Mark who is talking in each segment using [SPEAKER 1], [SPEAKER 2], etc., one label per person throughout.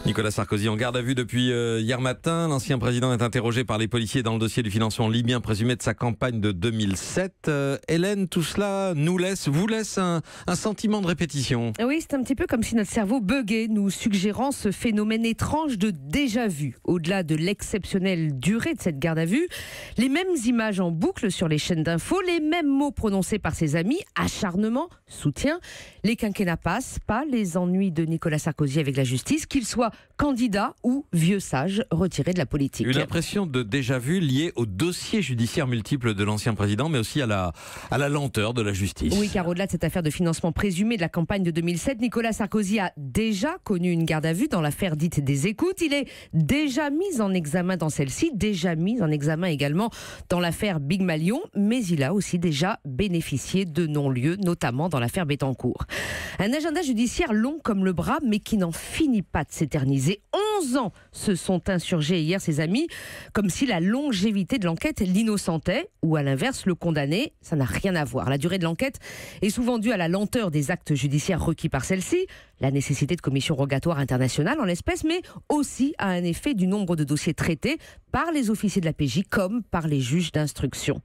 [SPEAKER 1] Nicolas Sarkozy en garde à vue depuis hier matin. L'ancien président est interrogé par les policiers dans le dossier du financement libyen présumé de sa campagne de 2007. Hélène, tout cela vous laisse un sentiment de répétition.
[SPEAKER 2] Oui, c'est un petit peu comme si notre cerveau buguait, nous suggérant ce phénomène étrange de déjà-vu. Au-delà de l'exceptionnelle durée de cette garde à vue, les mêmes images en boucle sur les chaînes d'infos, les mêmes mots prononcés par ses amis, acharnement, soutien. Les quinquennats passent, pas les ennuis de Nicolas Sarkozy avec la justice, qu'il soit candidat ou vieux sage retiré de la politique.
[SPEAKER 1] Une impression de déjà-vu liée au dossier judiciaire multiple de l'ancien président, mais aussi à la lenteur de la justice.
[SPEAKER 2] Oui, car au-delà de cette affaire de financement présumé de la campagne de 2007, Nicolas Sarkozy a déjà connu une garde à vue dans l'affaire dite des écoutes. Il est déjà mis en examen dans celle-ci, déjà mis en examen également dans l'affaire Big Malion, mais il a aussi déjà bénéficié de non-lieux, notamment dans l'affaire Bettencourt. Un agenda judiciaire long comme le bras, mais qui n'en finit pas de s'éterniser. 11 ans se sont insurgés hier ses amis, comme si la longévité de l'enquête l'innocentait, ou à l'inverse le condamnait. Ça n'a rien à voir. La durée de l'enquête est souvent due à la lenteur des actes judiciaires requis par celle-ci, la nécessité de commissions rogatoires internationales en l'espèce, mais aussi à un effet du nombre de dossiers traités par les officiers de la PJ comme par les juges d'instruction.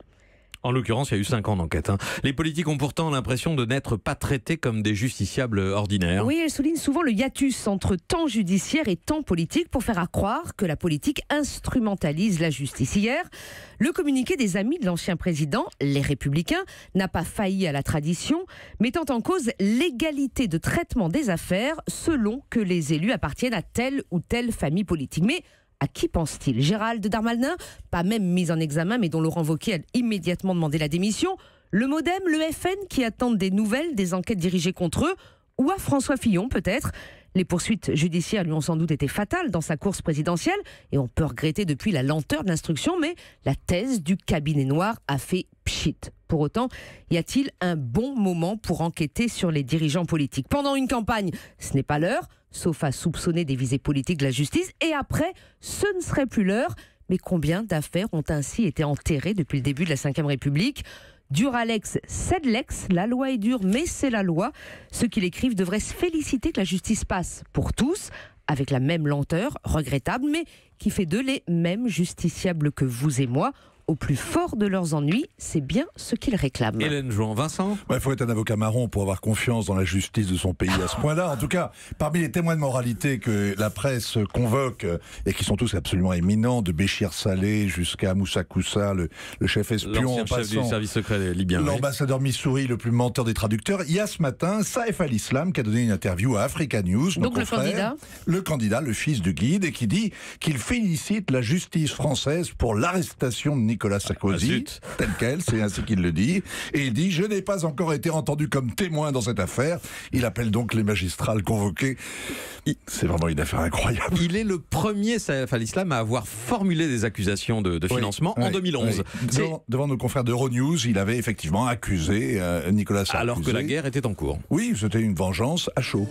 [SPEAKER 1] En l'occurrence, il y a eu 5 ans d'enquête. Les politiques ont pourtant l'impression de n'être pas traités comme des justiciables ordinaires.
[SPEAKER 2] Oui, elle souligne souvent le hiatus entre temps judiciaire et temps politique pour faire croire que la politique instrumentalise la justice. Hier, le communiqué des amis de l'ancien président, les Républicains, n'a pas failli à la tradition, mettant en cause l'égalité de traitement des affaires selon que les élus appartiennent à telle ou telle famille politique. Mais à qui pense-t-il? Gérald Darmanin, pas même mis en examen, mais dont Laurent Wauquiez a immédiatement demandé la démission. Le Modem, le FN, qui attendent des nouvelles, des enquêtes dirigées contre eux. Ou à François Fillon, peut-être. Les poursuites judiciaires lui ont sans doute été fatales dans sa course présidentielle. Et on peut regretter depuis la lenteur de l'instruction, mais la thèse du cabinet noir a fait pchit. Pour autant, y a-t-il un bon moment pour enquêter sur les dirigeants politiques? Pendant une campagne, ce n'est pas l'heure, sauf à soupçonner des visées politiques de la justice. Et après, ce ne serait plus l'heure. Mais combien d'affaires ont ainsi été enterrées depuis le début de la Ve République? Duralex, c'est de l'ex, la loi est dure, mais c'est la loi. Ceux qui l'écrivent devraient se féliciter que la justice passe pour tous, avec la même lenteur, regrettable, mais qui fait d'eux les mêmes justiciables que vous et moi. Au plus fort de leurs ennuis, c'est bien ce qu'ils réclament.
[SPEAKER 1] Hélène Jouan, Vincent ?
[SPEAKER 3] Il faut être un avocat marron pour avoir confiance dans la justice de son pays à ce point-là. En tout cas, parmi les témoins de moralité que la presse convoque, et qui sont tous absolument éminents, de Béchir Saleh jusqu'à Moussa Koussa, le chef espion,
[SPEAKER 1] l'ancien chef du service secret libyen,
[SPEAKER 3] l'ambassadeur Missouri, le plus menteur des traducteurs. Il y a ce matin Saif al-Islam qui a donné une interview à Africa News.
[SPEAKER 2] Donc le candidat,
[SPEAKER 3] le fils du guide, et qui dit qu'il félicite la justice française pour l'arrestation de Nicolas Sarkozy, tel quel, c'est ainsi qu'il le dit. Et il dit: je n'ai pas encore été entendu comme témoin dans cette affaire. Il appelle donc les magistrats à le convoquer. C'est vraiment une affaire incroyable.
[SPEAKER 1] Il est le premier Saif al-Islam à avoir formulé des accusations de financement en 2011.
[SPEAKER 3] Devant nos confrères d'Euronews, il avait effectivement accusé Nicolas Sarkozy.
[SPEAKER 1] Alors que la guerre était en cours.
[SPEAKER 3] Oui, c'était une vengeance à chaud.